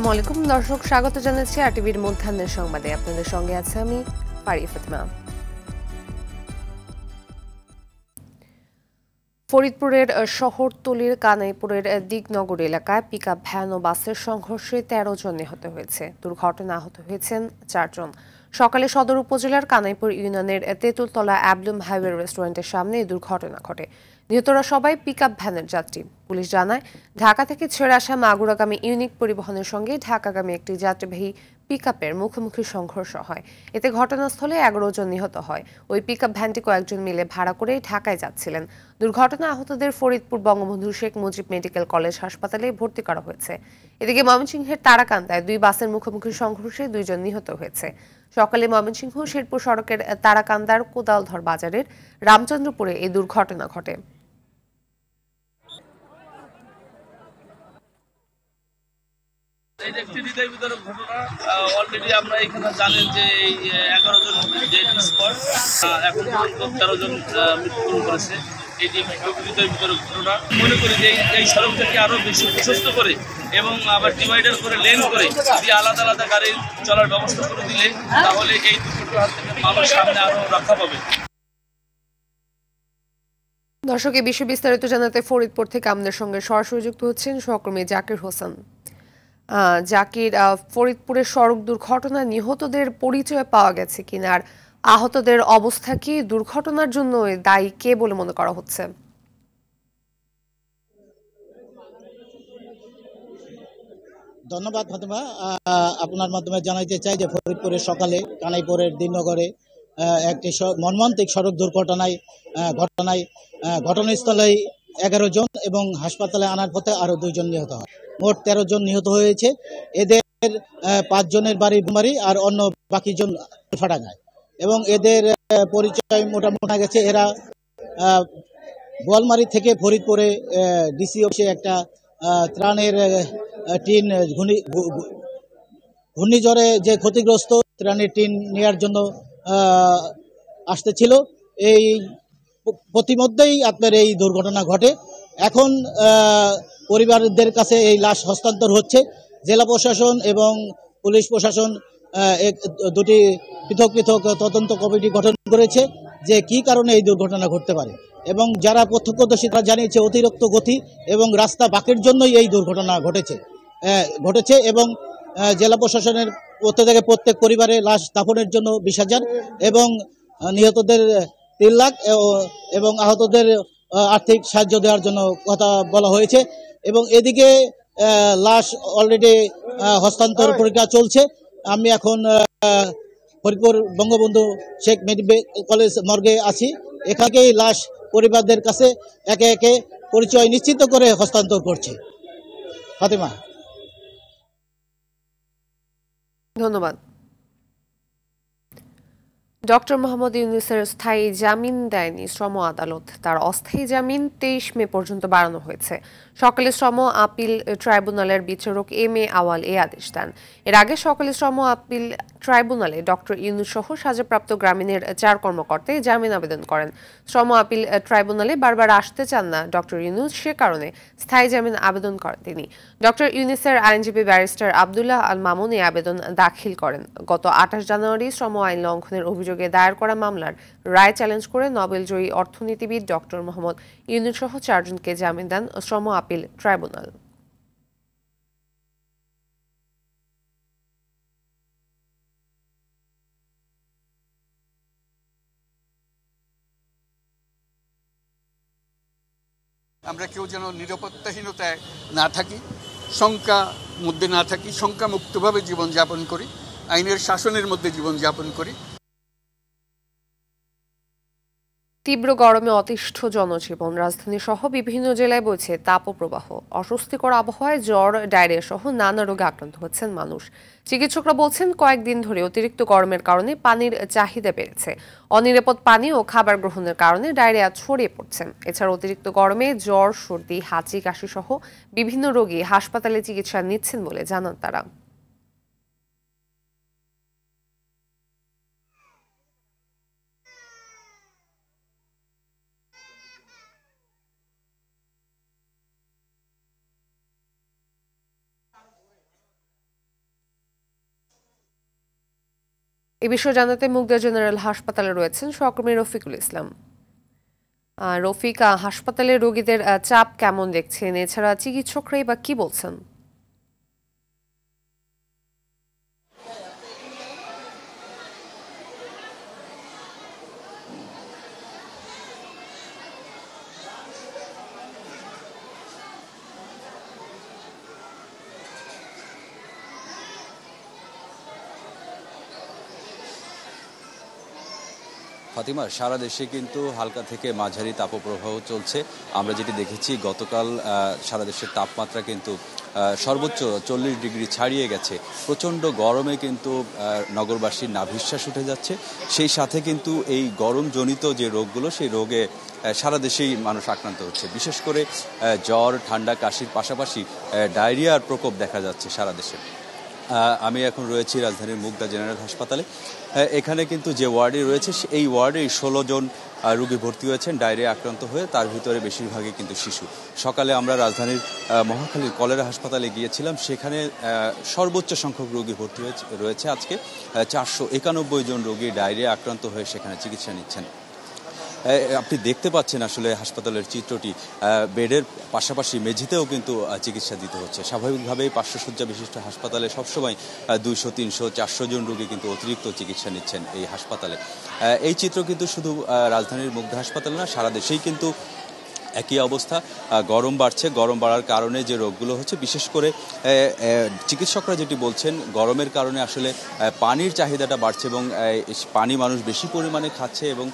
আসসালামু আলাইকুম দর্শক, স্বাগত জানাচ্ছি আরটিভির মধ্যাহ্নের সংবাদে। আপনাদের সঙ্গে আছে আমি ফারিয়া ফাতিমা। ফরিদপুরের শহরতলির কানাইপুরের দিকনগর এলাকায় পিকআপ ভ্যান ও বাসের সংঘর্ষে ১৩ জন নিহত হয়েছে। দুর্ঘটনা আহত হয়েছেন ৪ জন। সকালে সদর উপজেলার কানাইপুর ইউনিয়নের তেঁতুলতলা অ্যাবলুম হাইওয়ে রেস্টুরেন্টের সামনে এই দুর্ঘটনা ঘটে। নিহতরা সবাই পিকআপ ভ্যানের যাত্রী। পুলিশ জানায়, ঢাকা থেকে ছেড়ে আসা মাগুরাগামী ইউনিক পরিবহনের সঙ্গে ঢাকাগামী একটি যাত্রীবাহী পিকআপের মুখোমুখি সংঘর্ষ হয়। এতে ঘটনাস্থলে ১১ জন নিহত হয়। ওই পিকআপ ভ্যানটি কয়েকজন মিলে ভাড়া করে ঢাকায় যাচ্ছিলেন। দুর্ঘটনায় আহতদের ফরিদপুর বঙ্গবন্ধু শেখ মুজিব মেডিকেল কলেজ হাসপাতালে ভর্তি করা হয়েছে। এদিকে ময়মনসিংহের তারাকান্দায় দুই বাসের মুখোমুখি সংঘর্ষে ২ জন নিহত হয়েছে। সকালে ময়মনসিংহ শেরপুর সড়কের তারাকান্দার কোদালধর বাজারের রামচন্দ্রপুরে এই দুর্ঘটনা ঘটে। এই যে একটি হৃদয় বিদারক ঘটনা। অলরেডি আমরা এখানে জানেন যে এই ১১ জন যে স্পট এখন পর্যন্ত ১৩ জন মৃত্যুবরণ করেছে। এই যে হৃদয় বিদারক ঘটনা, মনে করি যে এই সড়কটাকে আরো বেশি প্রশস্ত করে এবং আবার ডিভাইডার করে লেন করে যদি আলাদা আলাদা গাড়ি চলার ব্যবস্থা করে দিলে তাহলে এই দুর্ঘটনার হাত থেকে মানুষ সামনে আরো রক্ষা পাবে। দর্শক, এই বিষয়ে বিস্তারিত জানাতে ফরিদপুর থেকে আমাদের সঙ্গে সরাসরি যুক্ত হচ্ছেন সহকর্মী জাকির হোসেন। জাকির, ফরিদপুরের সড়ক দুর্ঘটনায় নিহতদের পরিচয় পাওয়া গেছে কিনা, আর আহতদের অবস্থা কি? দুর্ঘটনার জন্য দায়ী কে বলে মনে করা হচ্ছে? ধন্যবাদ ফাতেমা। আপনার মাধ্যমে জানাইতে চাই যে ফরিদপুরের সকালে কানাইপুরের দিননগরে একটি মর্মান্তিক সড়ক দুর্ঘটনায় ঘটনাস্থলেই ১১ জন এবং হাসপাতালে আনার পথে আরো ২ জন নিহত হয়। মোট ১৩ জন নিহত হয়েছে। এদের ৫ জনের বাড়ি বুমারি আর অন্য বাকি জন ফাটাগায় এবং এদের পরিচয় মোটামুটি গেছে। এরা বোয়ালমারি থেকে ফরিদপুরে ডিসি অফিসে একটা ত্রাণের টিন ঘূর্ণিঝড়ে যে ক্ষতিগ্রস্ত ত্রাণের টিন নেওয়ার জন্য আসতেছিল। এই প্রতিমধ্যেই আপনার এই দুর্ঘটনা ঘটে। এখন পরিবারদের কাছে এই লাশ হস্তান্তর হচ্ছে। জেলা প্রশাসন এবং পুলিশ প্রশাসন দুটি পৃথক পৃথক তদন্ত কমিটি গঠন করেছে যে কি কারণে এই দুর্ঘটনা ঘটতে পারে, এবং যারা প্রত্যক্ষদর্শী তারা জানিয়েছে অতিরিক্ত গতি এবং রাস্তা বাঁকের জন্যই এই দুর্ঘটনা ঘটেছে এবং জেলা প্রশাসনের প্রত্যেক পরিবারে লাশ দাফনের জন্য ২০,০০০ এবং নিহতদের ৩ লাখ এবং আহতদের আর্থিক সাহায্য দেওয়ার জন্য কথা বলা হয়েছে। এবং এদিকে লাশ অলরেডি হস্তান্তর প্রক্রিয়া চলছে। আমি এখন ফরিদপুর বঙ্গবন্ধু শেখ মেডিকেল কলেজ মর্গে আছি। এখানেই লাশ পরিবারদের কাছে একে একে পরিচয় নিশ্চিত করে হস্তান্তর করছে। ফাতেমা, ধন্যবাদ। ডক্টর মোহাম্মদ ইউনূসের স্থায়ী জামিন দেয়নি শ্রম আদালত। তার অস্থায়ী জামিন ২৩ মে পর্যন্ত বাড়ানো হয়েছে। সকালে শ্রম আপিল ট্রাইব্যুনালের বিচারক এম.এ. আওয়াল এই আদেশ দেন। এর আগে সকালে শ্রম আপিল ট্রাইব্যুনালে ডক্টর ইউনূস সহ সাজাপ্রাপ্ত গ্রামীণের ৪ কর্মকর্তাই জামিন আবেদন করেন। শ্রম আপিল ট্রাইব্যুনালে বারবার আসতে চান না ডক্টর ইউনূস, সে কারণে স্থায়ী জামিন আবেদন করেন তিনি। ডক্টর ইউনূসের আইনজীবী ব্যারিস্টার আব্দুল্লাহ আল মামুন এই আবেদন দাখিল করেন। গত ২৮ জানুয়ারি শ্রম আইন লঙ্ঘনের অভিযোগে দায়ের করা মামলার রায় চ্যালেঞ্জ করে নোবেলজয়ী অর্থনীতিবিদ ডক্টর মোহাম্মদ ইউনূস সহ ৪ জনকে জামিন দেন শ্রম আপিল ট্রাইব্যুনাল। আমরা কেউ যেন নিরাপত্তাহীনতায় না থাকি, শঙ্কা মধ্যে না থাকি, শঙ্কা মুক্তভাবে জীবনযাপন করি, আইনের শাসনের মধ্যে জীবনযাপন করি। তীব্র গরমে অতিষ্ঠ জনজীবন। রাজধানী সহ বিভিন্ন জেলায় বইছে তাপপ্রবাহ। অস্বস্তিকর আবহাওয়ায় জ্বর, ডায়রিয়া সহ নানা রোগে আক্রান্ত হচ্ছেন মানুষ। চিকিৎসকরা বলছেন, কয়েকদিন ধরে অতিরিক্ত গরমের কারণে পানির চাহিদা বেড়েছে। অনিরাপদ পানি ও খাবার গ্রহণের কারণে ডায়রিয়া ছড়িয়ে পড়ছে। এছাড়া অতিরিক্ত গরমে জ্বর, সর্দি, হাঁচি, কাশি সহ বিভিন্ন রোগী হাসপাতালে চিকিৎসা নিচ্ছেন বলে জানান তারা। এ বিষয়ে জানাতে মুগদা জেনারেল হাসপাতালে রয়েছেন সহকর্মী রফিকুল ইসলাম। রফিক, হাসপাতালে রোগীদের চাপ কেমন দেখছেন? এছাড়া চিকিৎসকরাই বা কি বলছেন? ফাতিমা, সারা দেশে কিন্তু হালকা থেকে মাঝারি তাপপ্রবাহ চলছে। আমরা যেটি দেখেছি গতকাল সারা দেশের তাপমাত্রা কিন্তু সর্বোচ্চ 40 ডিগ্রি ছাড়িয়ে গেছে। প্রচণ্ড গরমে কিন্তু নগরবাসীর নাভিশ্বাস উঠে যাচ্ছে। সেই সাথে কিন্তু এই গরমজনিত যে রোগগুলো, সেই রোগে সারা দেশেই মানুষ আক্রান্ত হচ্ছে। বিশেষ করে জ্বর, ঠান্ডা, কাশির পাশাপাশি ডায়রিয়ার প্রকোপ দেখা যাচ্ছে সারা দেশে। আমি এখন রয়েছি রাজধানীর মুগদা জেনারেল হাসপাতালে। এখানে কিন্তু যে ওয়ার্ডে রয়েছে এই ওয়ার্ডে 16 জন রোগী ভর্তি হয়েছেন ডায়রিয়া আক্রান্ত হয়ে, তার ভিতরে বেশিরভাগই কিন্তু শিশু। সকালে আমরা রাজধানীর মহাখালীর কলেরা হাসপাতালে গিয়েছিলাম, সেখানে সর্বোচ্চ সংখ্যক রোগী ভর্তি রয়েছে। আজকে 491 জন রোগী ডায়রিয়া আক্রান্ত হয়ে সেখানে চিকিৎসা নিচ্ছেন। আপনি দেখতে পাচ্ছেন আসলে হাসপাতালের চিত্রটি, বেডের পাশাপাশি মেঝেতেও কিন্তু চিকিৎসা দিতে হচ্ছে। স্বাভাবিকভাবেই 500 শয্যা বিশিষ্ট হাসপাতালে সবসময় 200, 300, 400 জন রোগী কিন্তু অতিরিক্ত চিকিৎসা নিচ্ছেন এই হাসপাতালে। এই চিত্র কিন্তু শুধু রাজধানীর মুগদা হাসপাতালে না, সারা দেশেই কিন্তু একই অবস্থা। গরম বাড়ছে, গরম বাড়ার কারণে যে রোগগুলো হচ্ছে, বিশেষ করে চিকিৎসকরা যেটি বলছেন, গরমের কারণে আসলে পানির চাহিদাটা বাড়ছে এবং পানি মানুষ বেশি পরিমাণে খাচ্ছে এবং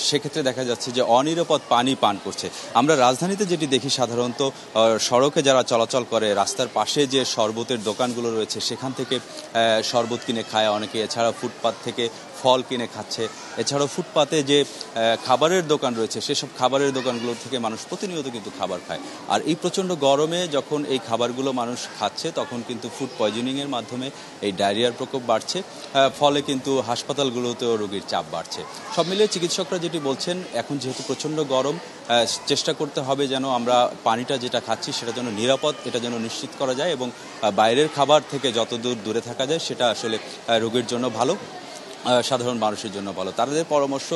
সেক্ষেত্রে দেখা যাচ্ছে যে অনিরাপদ পানি পান করছে। আমরা রাজধানীতে যেটি দেখি সাধারণত সড়কে যারা চলাচল করে, রাস্তার পাশে যে শরবতের দোকানগুলো রয়েছে সেখান থেকে শরবত কিনে খায় অনেকে, এছাড়া ফুটপাত থেকে ফল কিনে খাচ্ছে। এছাড়াও ফুটপাতে যে খাবারের দোকান রয়েছে সেসব খাবারের দোকানগুলো থেকে মানুষ প্রতিনিয়ত কিন্তু খাবার খায়। আর এই প্রচণ্ড গরমে যখন এই খাবারগুলো মানুষ খাচ্ছে তখন কিন্তু ফুড পয়জনিংয়ের মাধ্যমে এই ডায়রিয়ার প্রকোপ বাড়ছে, ফলে কিন্তু হাসপাতালগুলোতেও রোগীর চাপ বাড়ছে। সব মিলিয়ে চিকিৎসকরা যেটি বলছেন, এখন যেহেতু প্রচণ্ড গরম, চেষ্টা করতে হবে যেন আমরা পানিটা যেটা খাচ্ছি সেটা যেন নিরাপদ, এটা যেন নিশ্চিত করা যায় এবং বাইরের খাবার থেকে যতদূর দূরে থাকা যায় সেটা আসলে রোগীর জন্য ভালো, সাধারণ মানুষের জন্য ভালো। তাদের পরামর্শ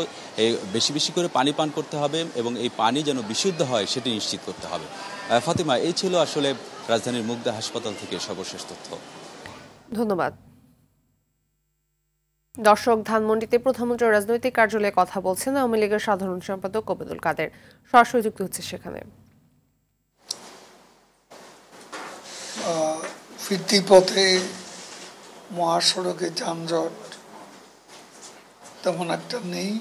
এই বেশি বেশি করে পানি পান করতে হবে এবং এই পানি যেন বিশুদ্ধ হয় সেটি নিশ্চিত করতে হবে। ফাতিমা, এই ছিল আসলে রাজধানীর মুগদা হাসপাতাল থেকে সর্বশেষ তথ্য। ধন্যবাদ। দর্শক, ধানমন্ডিতে প্রধানমন্ত্রীর রাজনৈতিক কার্যালয়ে কথা বলছেন আওয়ামী লীগের সাধারণ সম্পাদক ওবেদুল কাদের। সরাসরি যুক্ত হচ্ছে সেখানে। ফিরতি পথে মহাসড়কে যানজট তেমন একটা নেই।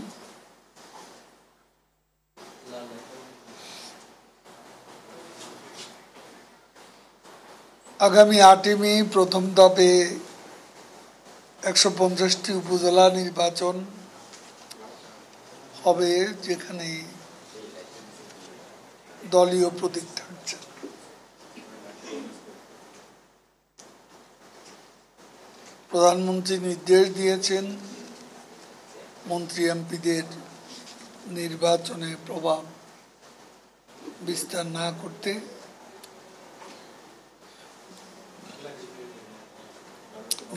আগামী 8 মে প্রথম ধাপে 150টি উপজেলা নির্বাচন হবে, যেখানে দলীয় প্রতীক থাকছে। প্রধানমন্ত্রী নির্দেশ দিয়েছেন মন্ত্রী এমপিদের নির্বাচনে প্রভাব বিস্তার না করতে।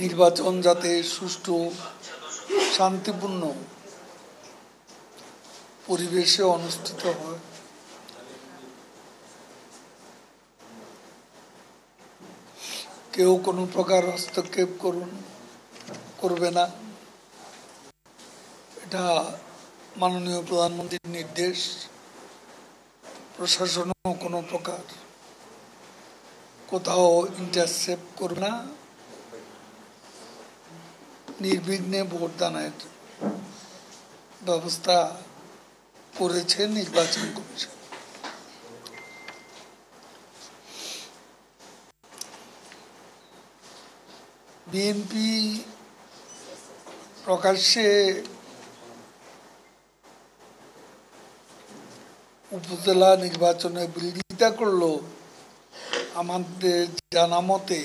নির্বাচন যাতে সুষ্ঠু, শান্তিপূর্ণ পরিবেশে অনুষ্ঠিত হয়, কেউ কোনো প্রকার হস্তক্ষেপ করবে না, এটা মাননীয় প্রধানমন্ত্রীর নির্দেশ। প্রশাসনও কোনো প্রকার কোথাও ইন্টারসেপ্ট করবে না। নির্বিঘ্নে ভোটদানের ব্যবস্থা করেছে নির্বাচন কমিশন। বিএনপি প্রকাশ্যে উপজেলা নির্বাচনে বিরোধিতা করলো, আমাদের জানা মতে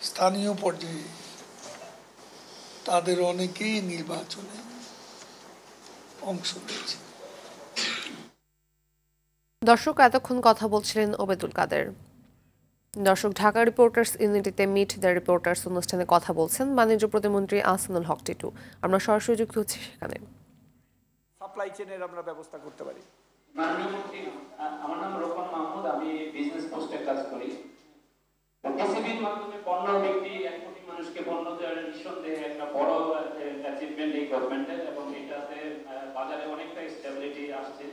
স্থানীয় পর্যায়ে তাদের অনেকেই নির্বাচনে অংশ নিয়েছে। দর্শক, এতক্ষণ কথা বলছিলেন ওবেদুল কাদের। দর্শক, ঢাকা রিপোর্টার্স ইউনিটিতে মিট দ্য রিপোর্টার্স অনুষ্ঠানে কথা বলছেন বাণিজ্য প্রতিমন্ত্রী আহসানুল হক টিটু। আমরা সরাসরি যুক্ত হচ্ছি সেখানে। সাপ্লাই চেনের আমরা ব্যবস্থা করতে পারি। মাননীয় মন্ত্রী, আমার নাম রোকন মাহমুদ, আমি বিজনেস পোস্টে কাজ করি। টিসিবির মাধ্যমে পণ্য বিক্রি 1 কোটি মানুষকে পণ্য দেওয়ার নিঃসন্দেহে একটা বড় অ্যাচিভমেন্ট এই গভর্নমেন্টের, এবং এটাতে বাজারে অনেকটা স্টেবিলিটি আসছে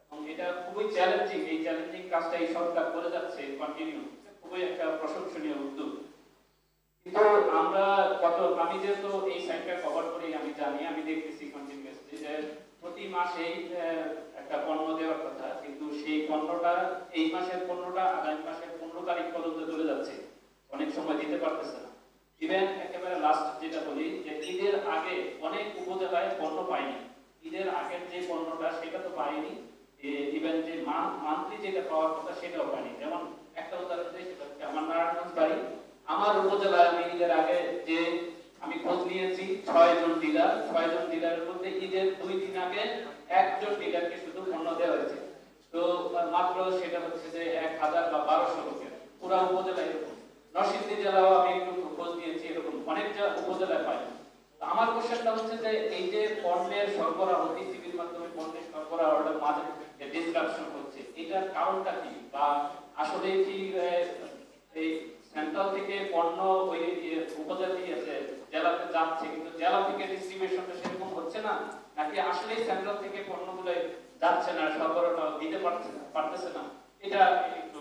এবং এটা খুবই চ্যালেঞ্জিং। এই চ্যালেঞ্জিং কাজটা এই সরকার করে যাচ্ছে কন্টিনিউ, খুবই একটা প্রশংসনীয় উদ্যোগ। কিন্তু আমি যেহেতু এই সাইটটা কভার করি, আমি জানি, আমি দেখতেছি কন্টিনিউয়াসলি যে প্রতি মাসেই একটা পণ্য দেওয়ার কথা, কিন্তু সেই পণ্যটা এই মাসের পণ্যটা আগামী মাসের 15 তারিখ পর্যন্ত চলে যাচ্ছে, অনেক সময় দিতে পারতেছে না। ইভেন একেবারে লাস্ট যেটা বলি যে ঈদের আগে অনেক উপজেলায় পণ্য পায়নি, ঈদের আগের যে পণ্যটা সেটা তো পায়নি, ইভেন যে মান্থলি যেটা পাওয়ার কথা সেটাও পায়নি। যেমন একটা উদাহরণ দিই, সেটা হচ্ছে আমার নারায়ণগঞ্জ বাড়ি। আমার উপজেলায় আমি ঈদের আগে যে আমি খোঁজ নিয়েছি 6 জন ডিলারের মধ্যে ঈদের 2 দিন আগে 1 জন ডিলারকে শুধু পণ্য দেওয়া হয়েছে। তো মাত্র সেটা হচ্ছে যে 1000 বা 1200 লোকের, পুরা উপজেলায় এরকম। নরসিংদী জেলাও আমি একটু খোঁজ নিয়েছি, এরকম অনেক উপজেলায় পাই। আমার কোশ্চেনটা হচ্ছে যে এই যে পণ্যের সরবরাহ, টিসিবির মাধ্যমে পণ্যের সরবরাহের মাঝে যে ডিসরাপশন হচ্ছে, এটার কারণটা কি? বা আসলে কি এই সেন্ট্রাল থেকে পণ্য ওই উপজেলা জেলাতে যাচ্ছে, কিন্তু জেলা থেকে ডিস্ট্রিবিউশনটা সেরকম হচ্ছে না, নাকি আসলেই সেন্ট্রাল থেকে পণ্যগুলো যাচ্ছে না, সরবরাহটা দিতে পারতেছে না? এটা একটু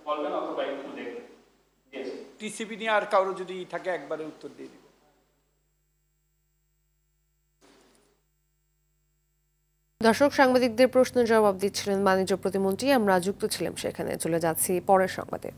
বলবেন অথবা একটু দেখবেন। টিসিবি নিয়ে আর কারো যদি থাকে একবারে উত্তর দিয়ে দিব। দর্শক, সাংবাদিকদের প্রশ্নের জবাব দিচ্ছিলেন বাণিজ্য প্রতিমন্ত্রী। আমরা যুক্ত ছিলাম সেখানে। চলে যাচ্ছি পরের সংবাদে।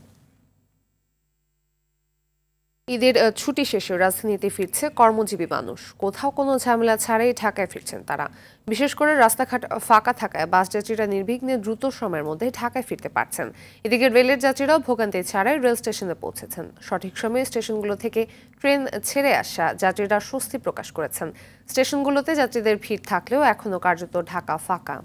ঈদের ছুটি শেষে রাজধানীতে ফিরছে কর্মজীবী মানুষ। কোথাও কোনো ঝামেলা ছাড়াই ঢাকায় ফিরছেন তারা। বিশেষ করে রাস্তাঘাট ফাঁকা থাকায় বাস যাত্রীরা নির্বিঘ্নে দ্রুত সময়ের মধ্যে ঢাকায় ফিরতে পারছেন। এদিকে রেলের যাত্রীরাও ভোগান্তি ছাড়াই রেল স্টেশনে পৌঁছেছেন। সঠিক সময়ে স্টেশনগুলো থেকে ট্রেন ছেড়ে আসা যাত্রীরা স্বস্তি প্রকাশ করেছেন। স্টেশনগুলোতে যাত্রীদের ভিড় থাকলেও এখনও কার্যত ঢাকা ফাঁকা।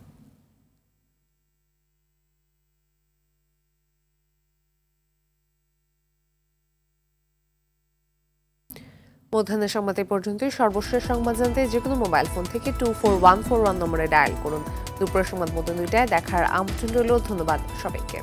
মধ্যাহ্নের সংবাদ পর্যন্তই। সর্বশেষ সংবাদ জানতে যেকোনো মোবাইল ফোন থেকে 24141 নম্বরে ডায়াল করুন। দুপুরের সংবাদ মতো 2টায় দেখার আমন্ত্রণ রইল। ধন্যবাদ সবাইকে।